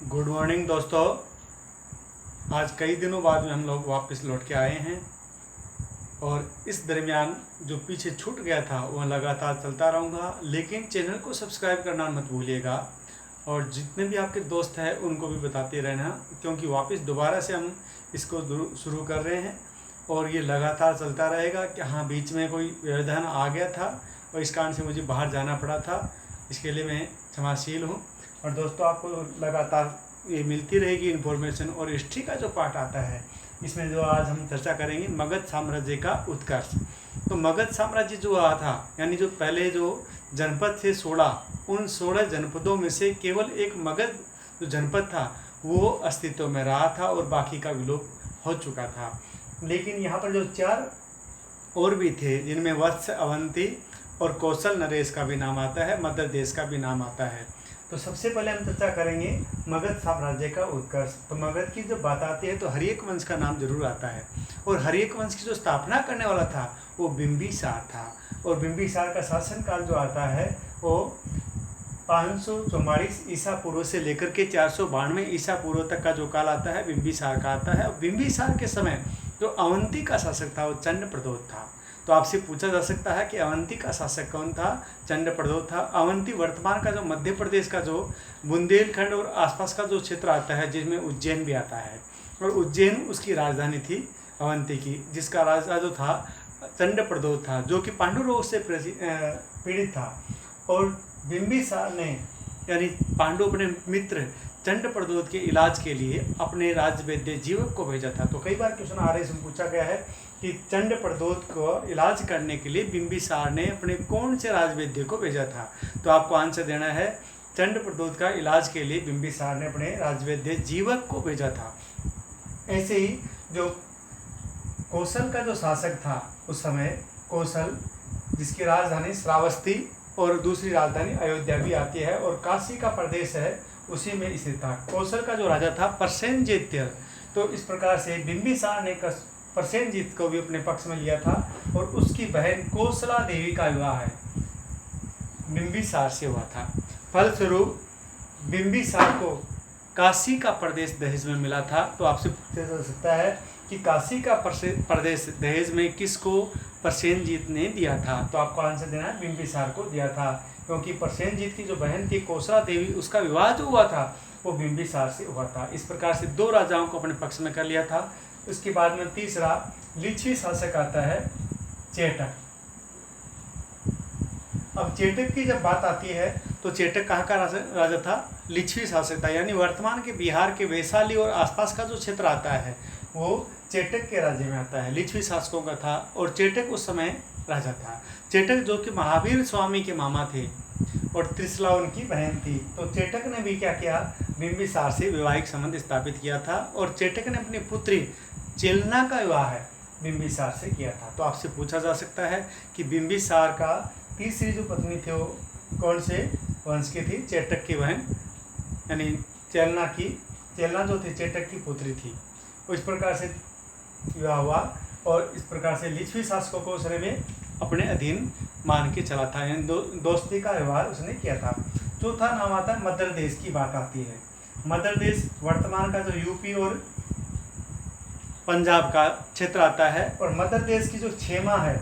Good morning दोस्तों। आज कई दिनों बाद में हम लोग वापस लौट के आए हैं और इस दरमियान जो पीछे छूट गया था वह लगातार चलता रहूँगा, लेकिन चैनल को सब्सक्राइब करना मत भूलिएगा और जितने भी आपके दोस्त हैं उनको भी बताते रहना, क्योंकि वापस दोबारा से हम इसको शुरू कर रहे हैं और ये लगातार चलता रहेगा। कि हाँ, बीच में कोई व्यवधान आ गया था और इस कारण से मुझे बाहर जाना पड़ा था, इसके लिए मैं क्षमाशील हूँ। और दोस्तों, आपको लगातार ये मिलती रहेगी इन्फॉर्मेशन। और हिस्ट्री का जो पार्ट आता है इसमें जो आज हम चर्चा करेंगे मगध साम्राज्य का उत्कर्ष। तो मगध साम्राज्य जो आया था, यानी जो पहले जो जनपद थे 16, उन 16 जनपदों में से केवल एक मगध जो जनपद था वो अस्तित्व में रहा था और बाकी का विलोप हो चुका था। लेकिन यहाँ पर जो 4 और भी थे, जिनमें वत्स, अवंती और कौशल नरेश का भी नाम आता है, मद्र देश का भी नाम आता है। तो सबसे पहले हम चर्चा करेंगे मगध साम्राज्य का उत्कर्ष। तो मगध की जब बात आती है तो हर्यक वंश का नाम जरूर आता है, और हर्यक वंश की जो स्थापना करने वाला था वो बिंबिसार था। और बिंबिसार का शासनकाल जो आता है वो 544 ईसा पूर्व से लेकर के 492 ईसा पूर्व तक का जो काल आता है बिंबिसार का आता है। और बिंबिसार के समय जो अवंती का शासक था वो चंड प्रदोत था। तो आपसे पूछा जा सकता है कि अवंती का शासक कौन था? चंड प्रदोत था। अवंती वर्तमान का जो मध्य प्रदेश का जो बुंदेलखंड और आसपास का जो क्षेत्र आता है, जिसमें उज्जैन भी आता है, और उज्जैन उसकी राजधानी थी अवंती की, जिसका राजा जो था चंड प्रदोत था, जो कि पांडु रोग से पीड़ित था। और बिंबिसार ने, यानी पांडु अपने मित्र चंड प्रदोत के इलाज के लिए अपने राजवैद्य जीवक को भेजा था। तो कई बार क्वेश्चन आ रहे, इसमें पूछा गया है कि चंड प्रदोत को इलाज करने के लिए बिंबिसार ने अपने कौन से राजवैद्य को भेजा था? तो आपको आंसर देना है, चंड प्रदोत का इलाज के लिए बिंबिसार ने अपने राजवैद्य जीवक को भेजा था। ऐसे ही जो कौशल का जो शासक था उस समय, कौशल जिसकी राजधानी श्रावस्ती और दूसरी राजधानी अयोध्या भी आती है और काशी का प्रदेश है उसी में स्थित था। कौशल का जो राजा था प्रसेनजित। तो इस प्रकार से बिंबिसार ने प्रसेनजित को भी अपने पक्ष में लिया था और उसकी बहन कौशला देवी का विवाह है बिंबिसार से हुआ था। फलस्वरूप बिंबिसार को काशी का प्रदेश दहेज में मिला था। तो आपसे पूछा जा सकता है कि काशी का प्रदेश दहेज में किसको प्रसेनजीत ने दिया था? तो आपको आंसर देना है, बिंबिसार को दिया था, क्योंकि प्रसेनजीत की जो बहन थी कौशला देवी, उसका विवाह जो हुआ था वो बिंबिसार से हुआ था। इस प्रकार से 2 राजाओं को अपने पक्ष में कर लिया था। उसके बाद में तीसरा लिच्छवी शासक आता है चेटक। अब चेटक की जब बात आती है तो चेटक कहाँ का राजा था? लिच्छवी शासक था, यानी वर्तमान के बिहार के वैशाली और आसपास का जो क्षेत्र आता है वो चेटक के राज्य में आता है, लिच्छवी शासकों का था। और चेटक उस समय राजा था। चेटक जो कि महावीर स्वामी के मामा थे और त्रिशला उनकी बहन थी। तो चेटक ने भी क्या किया? बिंबिसार से वैवाहिक संबंध स्थापित किया था और चेटक ने अपनी पुत्री चेलना का विवाह है बिंबिसार से किया था। तो आपसे पूछा जा सकता है कि बिंबिसार का तीसरी जो पत्नी थी वो कौन से वंश की थी? चेटक की बहन, यानी चेलना जो थी चेटक की पुत्री थी। तो इस प्रकार से विवाह हुआ और इस प्रकार से लिच्छवी शासकों को उसने में अपने अधीन मान के चला था, यानी दोस्ती का व्यवहार उसने किया था। चौथा नाम आता है मद्र देश की बात आती है। मद्र देश वर्तमान का जो यूपी और पंजाब का क्षेत्र आता है। और मद्र देश की जो खेमा है,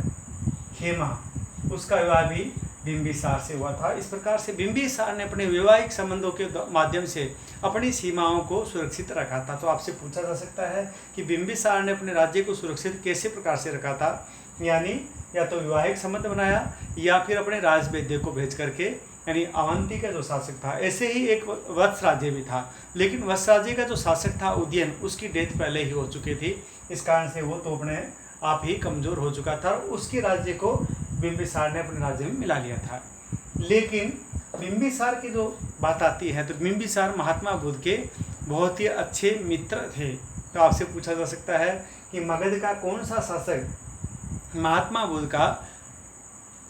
उसका विवाह भी बिंबिसार से हुआ था। इस प्रकार से बिंबिसार ने अपने वैवाहिक संबंधों के माध्यम से अपनी सीमाओं को सुरक्षित रखा था। तो आपसे पूछा जा सकता है कि बिंबिसार ने अपने राज्य को सुरक्षित कैसे प्रकार से रखा था? यानी या तो वैवाहिक संबंध बनाया या फिर अपने राजवैद्य को भेज करके, यानी अवंती का जो शासक था। ऐसे ही एक वत्स राज्य भी था, लेकिन वत्स राज्य का जो शासक था उदयन, उसकी डेथ पहले ही हो चुकी थी। इस कारण से वो तो अपने आप ही कमज़ोर हो चुका था। उसके राज्य को बिंबिसार ने अपने राज्य में मिला लिया था। लेकिन बिंबिसार की जो बात आती है तो बिंबिसार महात्मा बुद्ध के बहुत ही अच्छे मित्र थे। तो आपसे पूछा जा सकता है कि मगध का कौन सा शासक महात्मा बुद्ध का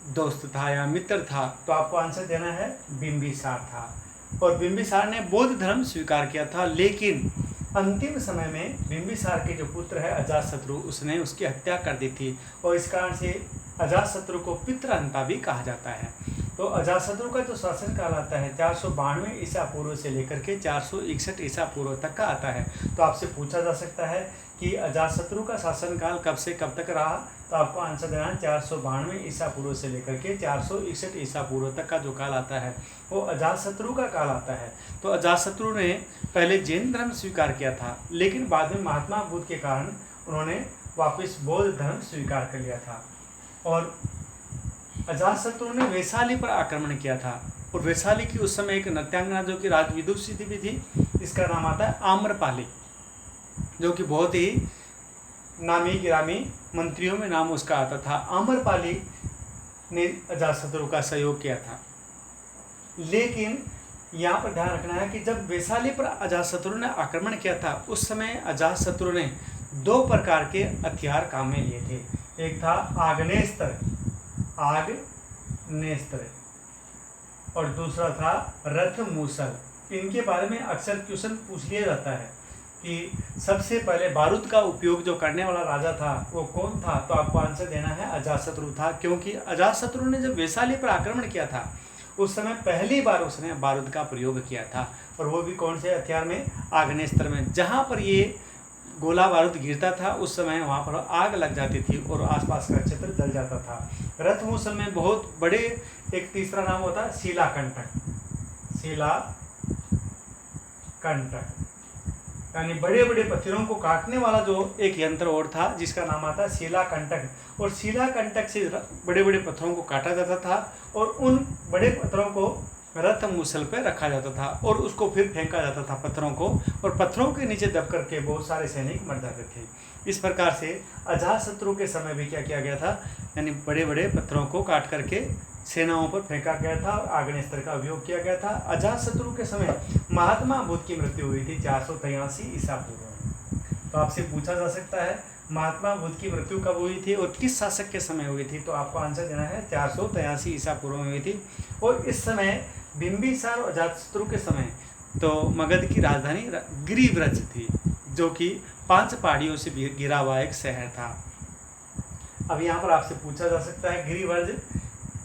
दोस्त था या मित्र था? तो आपको आंसर देना है, बिंबिसार था। और बिंबिसार ने बौद्ध धर्म स्वीकार किया था, लेकिन अंतिम समय में बिंबिसार के जो पुत्र है अजातशत्रु, उसने उसकी हत्या कर दी थी और इस कारण से अजातशत्रु को पितृहंता भी कहा जाता है। तो अजातशत्रु का जो शासन काल आता है 492 ईसा पूर्व से लेकर के 461 ईसा पूर्व तक का आता है। तो आपसे पूछा जा सकता है कि अजातशत्रु का शासनकाल कब से कब तक रहा, तो आपको आंसर देना है 492 ईसा पूर्व से लेकर के 461 ईसा पूर्व तक का जो काल आता है वो अजातशत्रु का काल आता है। तो अजातशत्रु ने पहले जैन धर्म स्वीकार किया था, लेकिन बाद में महात्मा बुद्ध के कारण उन्होंने वापस बौद्ध धर्म स्वीकार कर लिया था। और अजातशत्रु ने वैशाली पर आक्रमण किया था, और वैशाली की उस समय एक नृत्यांगना जो कि राजविदुषी भी थी, इसका नाम आता है आम्रपाली, जो कि बहुत ही नामी गिरामी मंत्रियों में नाम उसका आता था। आम्रपाली ने अजातशत्रु का सहयोग किया था। लेकिन यहाँ पर ध्यान रखना है कि जब वैशाली पर अजातशत्रु ने आक्रमण किया था, उस समय अजातशत्रु ने 2 प्रकार के हथियार काम में लिए थे। एक था आग्नेयास्त्र और दूसरा था रथ मूसल। इनके बारे में अक्सर क्वेश्चन पूछ लिया जाता है कि सबसे पहले बारूद का उपयोग जो करने वाला राजा था वो कौन था, तो आपको आंसर देना है अजातशत्रु था, क्योंकि अजातशत्रु ने जब वैशाली पर आक्रमण किया था उस समय पहली बार उसने बारूद का प्रयोग किया था, और वो भी कौन से हथियार में, आग्नेयास्त्र में। जहाँ पर ये गोला बारूद गिरता था उस समय वहाँ पर आग लग जाती थी और आसपास का क्षेत्र जल जाता था। रथ मूसल में बहुत बड़े, एक तीसरा नाम होता है शिलाकंटक, यानी बड़े बड़े पत्थरों को काटने वाला जो एक यंत्र और था जिसका नाम आता है शिलाकंटक। और शिलाकंटक से बड़े बड़े पत्थरों को काटा जाता था और उन बड़े पत्थरों को रथ मूसल पर रखा जाता था और उसको फिर फेंका जाता था पत्थरों को, और पत्थरों के नीचे दब करके बहुत सारे सैनिक मर जाते थे। इस प्रकार से अजातशत्रु के समय भी क्या किया गया था, यानी बड़े बड़े पत्थरों को काट करके सेनाओं पर फेंका गया था और आग्नेयास्त्र का उपयोग किया गया था। अजातशत्रु के समय महात्मा बुद्ध की मृत्यु हुई थी 483 ईसा पूर्व। तो आपसे पूछा जा सकता है महात्मा बुद्ध की मृत्यु कब हुई थी और किस शासक के समय हुई थी, तो आपको आंसर देना है 483 ईसा पूर्व में हुई थी। और इस समय बिंबिसार और अजातशत्रु के समय तो मगध की राजधानी गिरिव्रज थी, जो कि 5 पहाड़ियों से घिरा हुआ एक शहर था। अब यहाँ पर आपसे पूछा जा सकता है गिरिव्रज,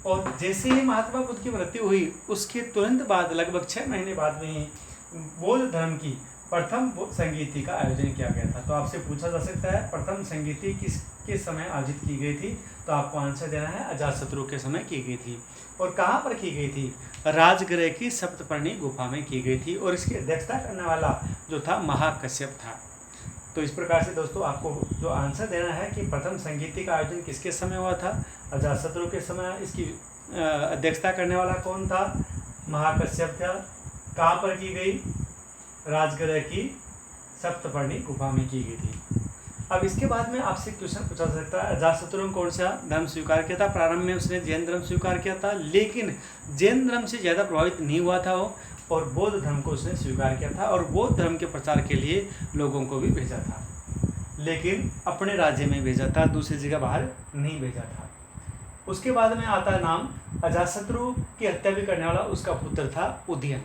और जैसे ही महात्मा बुद्ध की मृत्यु हुई उसके तुरंत बाद लगभग 6 महीने बाद में ही बौद्ध धर्म की प्रथम संगीति का आयोजन किया गया था। तो आपसे पूछा जा सकता है प्रथम संगीति किस समय आयोजित की गई थी, तो आपको आंसर देना है अजातशत्रु के समय की गई थी। और कहाँ पर की गई थी, राजगृह की सप्तपर्णी गुफा में की गई थी, और इसकी अध्यक्षता करने वाला जो था महाकश्यप था। तो इस प्रकार से दोस्तों आपको जो आंसर देना है कि प्रथम संगीति का आयोजन किसके समय हुआ था, अजातशत्रु के समय। इसकी अध्यक्षता करने वाला कौन था, महाकश्यप था। कहाँ पर की गई, राजगृह की सप्तपर्णी गुफा में की गई थी। अब इसके बाद में आपसे क्वेश्चन पूछा जा सकता है अजातशत्रु ने कौन सा धर्म स्वीकार किया था। प्रारंभ में उसने जैन धर्म स्वीकार किया था, लेकिन जैन धर्म से ज़्यादा प्रभावित नहीं हुआ था वो, और बौद्ध धर्म को उसने स्वीकार किया था और बौद्ध धर्म के प्रचार के लिए लोगों को भी भेजा था, लेकिन अपने राज्य में भेजा था, दूसरी जगह बाहर नहीं भेजा था। उसके बाद में आता है नाम अजातशत्रु की हत्या भी करने वाला उसका पुत्र था उदयन।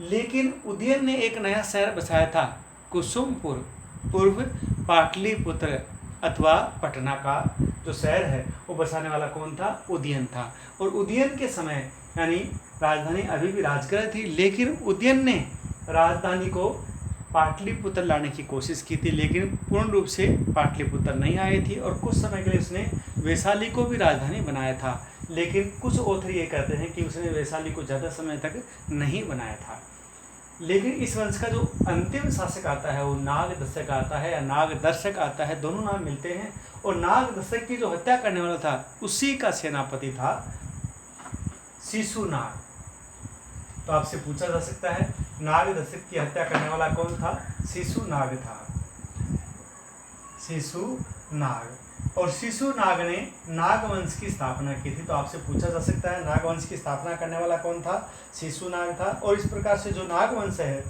लेकिन उदयन ने एक नया शहर बसाया था कुसुमपुर, पूर्व पाटलिपुत्र अथवा पटना का जो शहर है वो बसाने वाला कौन था, उदयन था। और उदयन के समय यानी राजधानी अभी भी राजगृह थी, लेकिन उदयन ने राजधानी को पाटलिपुत्र लाने की कोशिश की थी, लेकिन पूर्ण रूप से पाटलिपुत्र नहीं आई थी। और कुछ समय के लिए उसने वैशाली को भी राजधानी बनाया था, लेकिन कुछ ऑथर ये कहते हैं कि उसने वैशाली को ज़्यादा समय तक नहीं बनाया था। लेकिन इस वंश का जो अंतिम शासक आता है वो नागदशक आता है या नागदर्शक आता है, दोनों नाम मिलते हैं। और नागदशक की जो हत्या करने वाला था उसी का सेनापति था शिशुनाग। तो आपसे पूछा जा सकता है नागदशक की हत्या करने वाला कौन था, शिशुनाग था, शिशुनाग। और शिशुनाग ने नागवंश की स्थापना की थी। तो आपसे पूछा जा सकता है नागवंश की स्थापना करने वाला कौन था, शिशुनाग था। और इस प्रकार से जो नागवंश है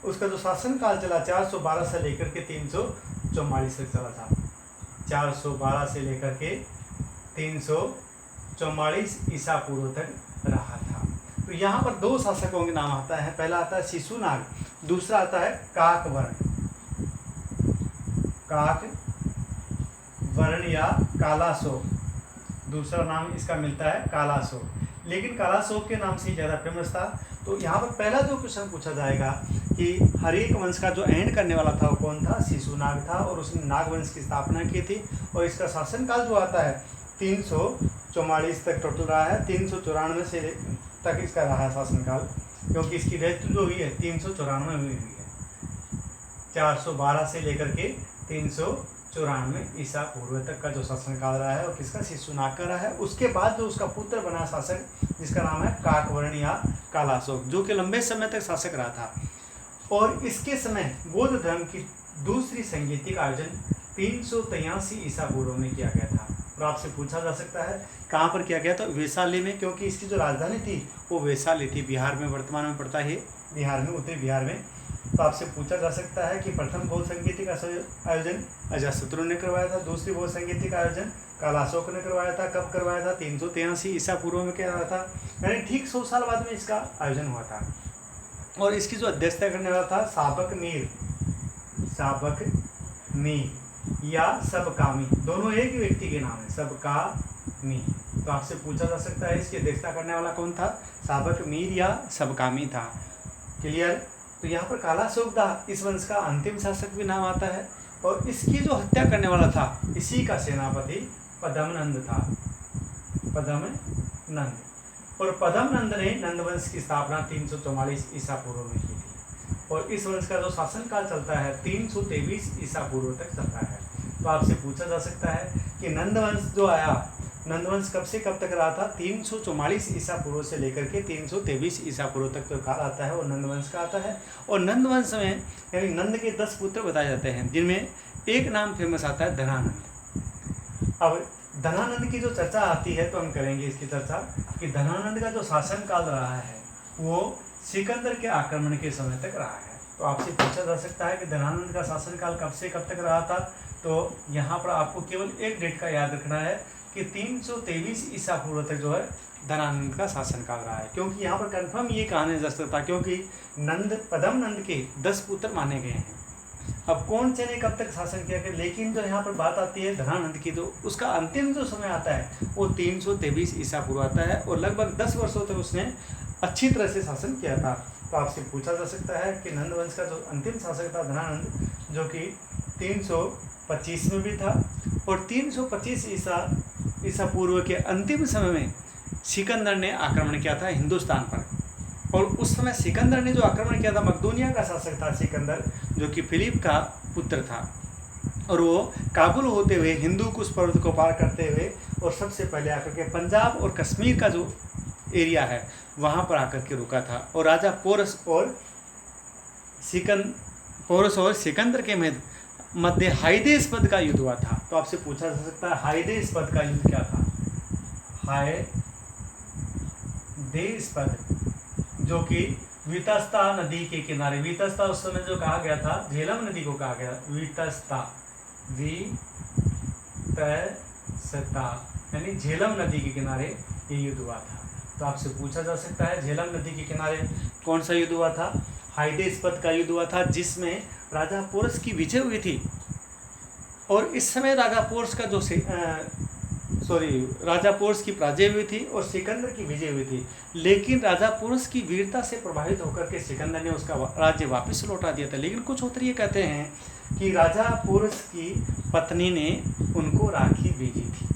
उसका जो शासनकाल चला 412 से लेकर के 344 तक चला था। 412 से लेकर के 344 ईसा पूर्व तक रहा था। तो यहाँ पर 2 शासकों के नाम आता है, पहला आता है शिशुनाग, दूसरा आता है काकवर्ण, काकवर्ण या कालासो, दूसरा नाम इसका मिलता है कालासो। लेकिन कालाशोक के नाम से ज़्यादा फेमस था। तो यहाँ पर पहला जो क्वेश्चन पूछा जाएगा कि हर्यक वंश का जो एंड करने वाला था वो कौन था? शिशुनाग था, और उसने नाग वंश की स्थापना की थी। और इसका शासनकाल जो आता है 344 तक टोटल रहा है, 394 से तक इसका रहा है शासनकाल, क्योंकि इसकी डेथ जो हुई है 394 में हुई है। 412 से लेकर के 394 ईसा पूर्व तक का जो शासनकाल रहा है वो किसका? शिशुनाग का रहा है। उसके बाद जो उसका पुत्र बना शासक, जिसका नाम है काकवर्ण या कालाशोक, जो कि लंबे समय तक शासक रहा था। और इसके समय बौद्ध धर्म की दूसरी सांगीतिक आयोजन 383 ईसा पूर्व में किया गया था। और आपसे पूछा जा सकता है कहाँ पर किया गया? तो वैशाली में, क्योंकि इसकी जो राजधानी थी वो वैशाली थी, बिहार में वर्तमान में पड़ता है, बिहार में, उत्तरी बिहार में। तो आपसे पूछा जा सकता है कि प्रथम बहु संगीतिक आयोजन अजातशत्रु ने करवाया था, दूसरी बहु संगीतिक आयोजन कालाशोक ने करवाया था। कब करवाया था? 383 ईसा पूर्व में किया था, यानी ठीक 100 साल बाद में इसका आयोजन हुआ था। और इसकी जो अध्यक्षता करने वाला था साबक मीर या सबकामी, दोनों एक ही व्यक्ति के नाम है, सबकामी। तो आपसे पूछा जा सकता है इसकी अध्यक्षता करने वाला कौन था? साबक मीर या सबकामी था। क्लियर? तो यहाँ पर कालाशोक था इस वंश का अंतिम शासक भी नाम आता है। और इसकी जो हत्या करने वाला था इसी का सेनापति पद्मनंद था, पद्मनंद। और पद्मनंद ने नंद वंश की स्थापना 344 ईसा पूर्व में की थी। और इस वंश का जो शासनकाल चलता है 323 ईसा पूर्व तक चलता है। तो आपसे पूछा जा सकता है कि नंदवंश जो आया, नंदवंश कब से कब तक रहा था? 344 ईसा पूर्व से लेकर के 323 ईसा पूर्व तक जो काल आता है वो नंदवंश का आता है। और नंदवंश में यानी नंद के 10 पुत्र बताए जाते हैं, जिनमें एक नाम फेमस आता है धनानंद। अब धनानंद की जो चर्चा आती है तो हम करेंगे इसकी चर्चा कि धनानंद का जो शासनकाल रहा है वो सिकंदर के आक्रमण के समय तक रहा है। तो आपसे पूछा जा सकता है कि धनानंद का शासनकाल कब से कब तक रहा था? तो यहाँ पर आपको केवल एक डेट का याद रखना है कि 323 ईसा पूर्व तक जो है धनानंद का शासनकाल रहा है, क्योंकि यहाँ पर कंफर्म ये कहने जा सकता, क्योंकि पद्मनंद के 10 पुत्र माने गए हैं। अब कौन से ने कब तक शासन किया कि, लेकिन जो यहाँ पर बात आती है धनानंद की, तो उसका अंतिम जो समय आता है वो 323 ईसा पूर्व आता है। और लगभग 10 वर्षों तक उसने अच्छी तरह से शासन किया था। तो आपसे पूछा जा सकता है कि नंद वंश का जो अंतिम शासक था धनानंद, जो कि 325 में भी था। और 325 ईसा पूर्व के अंतिम समय में सिकंदर ने आक्रमण किया था हिंदुस्तान पर। और उस समय सिकंदर ने जो आक्रमण किया था, मकदूनिया का शासक था सिकंदर, जो कि फिलिप का पुत्र था। और वो काबुल होते हुए हिंदू कुश पर्वत को पार करते हुए और सबसे पहले आकर के पंजाब और कश्मीर का जो एरिया है वहाँ पर आकर के रुका था। और राजा पोरस और सिकंदर के मध्य हाइदेस पद का युद्ध हुआ था। तो आपसे पूछा जा सकता है हाइदेस पद का युद्ध क्या था? हाइदेस पद, जो कि वितस्ता नदी के किनारे, वितस्ता उस समय जो कहा गया था झेलम नदी को कहा गया, वितस्ता यानी झेलम नदी के किनारे ये युद्ध हुआ था। तो आपसे पूछा जा सकता है झेलम नदी के किनारे कौन सा युद्ध हुआ था? हाइदेस पद का युद्ध हुआ था, जिसमें राजा पोरस की विजय हुई थी। और इस समय राजा पोरस की पराजय हुई थी और सिकंदर की विजय हुई थी। लेकिन राजा पोरस की वीरता से प्रभावित होकर के सिकंदर ने उसका राज्य वापस लौटा दिया था। लेकिन कुछ उत्तर ये कहते हैं कि राजा पोरस की पत्नी ने उनको राखी भेजी थी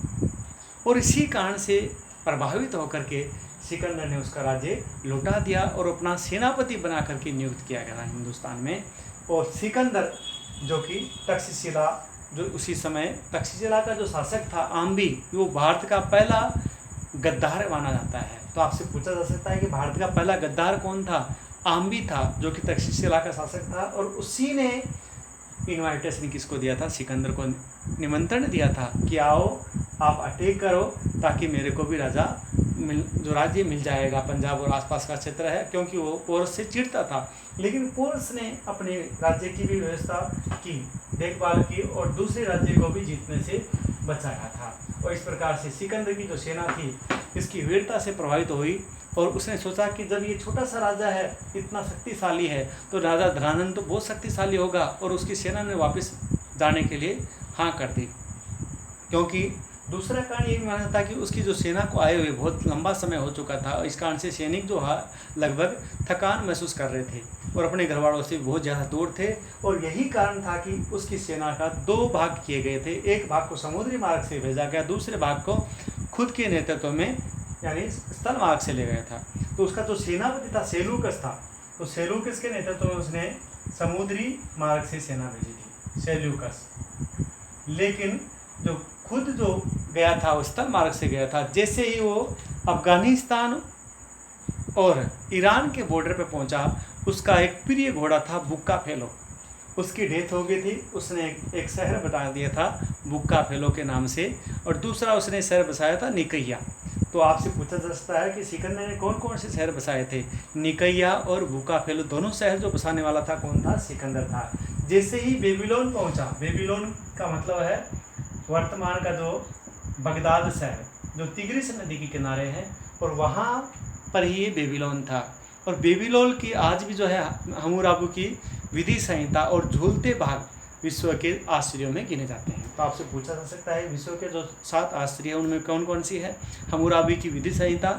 और इसी कारण से प्रभावित होकर के सिकंदर ने उसका राज्य लौटा दिया और अपना सेनापति बना करके नियुक्त किया गया हिंदुस्तान में। और सिकंदर जो कि तक्षशिला, जो उसी समय तक्षशिला का जो शासक था आम्बी, वो भारत का पहला गद्दार माना जाता है। तो आपसे पूछा जा सकता है कि भारत का पहला गद्दार कौन था? आम्बी था, जो कि तक्षशिला का शासक था। और उसी ने इन्वाइटेशन किसको दिया था? सिकंदर को निमंत्रण दिया था कि आओ आप अटैक करो, ताकि मेरे को भी जो राज्य मिल जाएगा, पंजाब और आसपास का क्षेत्र है, क्योंकि वो पोरस से चिढ़ता था। लेकिन पोरस ने अपने राज्य की भी व्यवस्था की, देखभाल की और दूसरे राज्य को भी जीतने से बचाया था। और इस प्रकार से सिकंदर की जो सेना थी इसकी वीरता से प्रभावित हुई और उसने सोचा कि जब ये छोटा सा राजा है, इतना शक्तिशाली है, तो राजा धनानंद तो बहुत शक्तिशाली होगा। और उसकी सेना ने वापस जाने के लिए हाँ कर दी, क्योंकि दूसरा कारण ये भी माना था कि उसकी जो सेना को आए हुए बहुत लंबा समय हो चुका था और इस कारण से सैनिक जो लगभग थकान महसूस कर रहे थे और अपने घर वालों से बहुत ज़्यादा दूर थे। और यही कारण था कि उसकी सेना का 2 भाग किए गए थे। एक भाग को समुद्री मार्ग से भेजा गया, दूसरे भाग को खुद के नेतृत्व में यानी स्थल मार्ग से ले गया था। तो उसका जो सेनापति था सेलूकस था, तो सेलूकस के नेतृत्व में उसने समुद्री मार्ग से सेना भेजी थी, सेल्यूकस। लेकिन जो खुद जो गया था वो स्थल मार्ग से गया था। जैसे ही वो अफगानिस्तान और ईरान के बॉर्डर पे पहुंचा, उसका एक प्रिय घोड़ा था बुक्का फेलो, उसकी डेथ हो गई थी। उसने एक शहर बता दिया था बुक्का फेलो के नाम से, और दूसरा उसने शहर बसाया था निकैया। तो आपसे पूछा जा सकता है कि सिकंदर ने कौन कौन से शहर बसाए थे? निकैया और बुक्का फेलो दोनों शहर जो बसाने वाला था कौन था? सिकंदर था। जैसे ही बेबीलोन पहुंचा, बेबीलोन का मतलब है वर्तमान का जो बगदाद शहर जो तिग्रिस नदी के किनारे है, और वहाँ पर ही ये बेबीलोन था। और बेबीलोन की आज भी जो है हम्मुराबी की विधि संहिता और झूलते भाग विश्व के आश्चर्यों में गिने जाते हैं। तो आपसे पूछा जा सकता है विश्व के जो 7 आश्चर्य हैं उनमें कौन कौन सी है? हम्मुराबी की विधि संहिता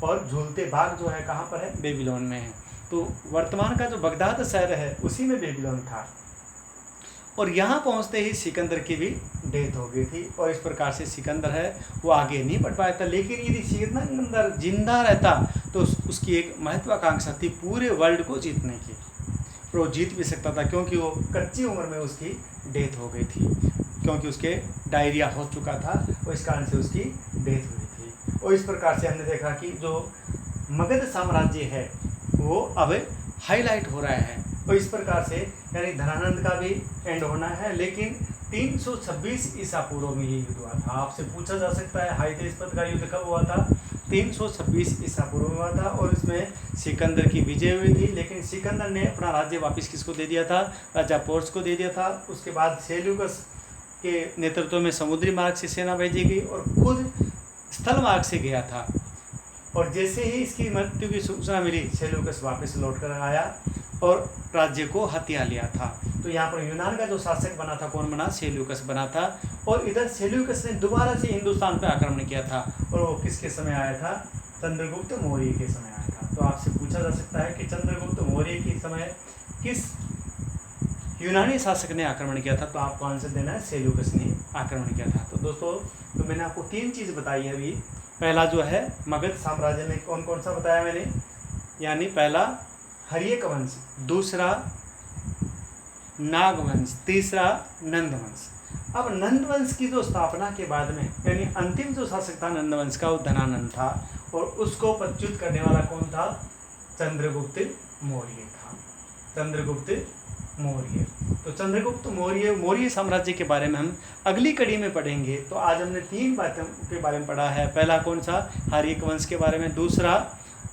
और झूलते भाग जो है कहाँ पर है? बेबीलोन में है। तो वर्तमान का जो बगदाद शहर है उसी में बेबीलोन था। और यहाँ पहुँचते ही सिकंदर की भी डेथ हो गई थी, और इस प्रकार से सिकंदर है वो आगे नहीं बढ़ पाया था। लेकिन यदि सिकंदर जिंदा रहता तो उसकी एक महत्वाकांक्षा थी पूरे वर्ल्ड को जीतने की, और वो जीत भी सकता था, क्योंकि वो कच्ची उम्र में उसकी डेथ हो गई थी, क्योंकि उसके डायरिया हो चुका था और इस कारण से उसकी डेथ हुई थी। और इस प्रकार से हमने देखा कि जो मगध साम्राज्य है वो अब हाईलाइट हो रहा है, और इस प्रकार से यानी धनानंद का भी एंड होना है। लेकिन 326 ईसा पूर्व में ये युद्ध हुआ था। आपसे पूछा जा सकता है हाइतेस्पद का युद्ध कब हुआ था? 326 ईसा पूर्व में हुआ था, और इसमें सिकंदर की विजय हुई थी। लेकिन सिकंदर ने अपना राज्य वापस किसको दे दिया था? राजा पोर्स को दे दिया था। उसके बाद सेल्यूकस के नेतृत्व में समुद्री मार्ग से सेना भेजी गई और खुद स्थल मार्ग से गया था। और जैसे ही इसकी मृत्यु की सूचना मिली, सेल्यूकस वापस लौट कर आया और राज्य को हथिया लिया था। तो यहाँ पर यूनान का जो शासक बना था कौन बना? सेल्यूकस बना था। और इधर सेल्यूकस ने दोबारा से हिंदुस्तान पर आक्रमण किया था, और वो किसके समय आया था? चंद्रगुप्त मौर्य के समय आया था। तो आपसे पूछा जा सकता है कि चंद्रगुप्त मौर्य के समय किस यूनानी शासक ने आक्रमण किया था? तो आपको आंसर देना है सेल्यूकस ने आक्रमण किया था। तो दोस्तों, तो मैंने आपको 3 चीज़ बताई है अभी। पहला जो है मगध साम्राज्य में कौन कौन सा बताया मैंने, यानी पहला हर्यक वंश, दूसरा नागवंश, तीसरा नंदवंश। अब नंदवंश की जो स्थापना के बाद में यानी अंतिम जो शासक था नंदवंश का वो धनानंद था, और उसको पदच्युत करने वाला कौन था? चंद्रगुप्त मौर्य था। चंद्रगुप्त मौर्य। तो चंद्रगुप्त मौर्य साम्राज्य के बारे में हम अगली कड़ी में पढ़ेंगे। तो आज हमने 3 बातों के बारे में पढ़ा है। पहला कौन सा? हर्यक वंश के बारे में, दूसरा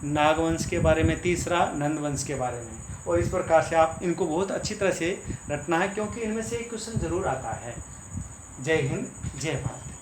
नागवंश के बारे में, तीसरा नंदवंश के बारे में। और इस प्रकार से आप इनको बहुत अच्छी तरह से रटना है, क्योंकि इनमें से एक क्वेश्चन जरूर आता है। जय हिंद, जय भारत।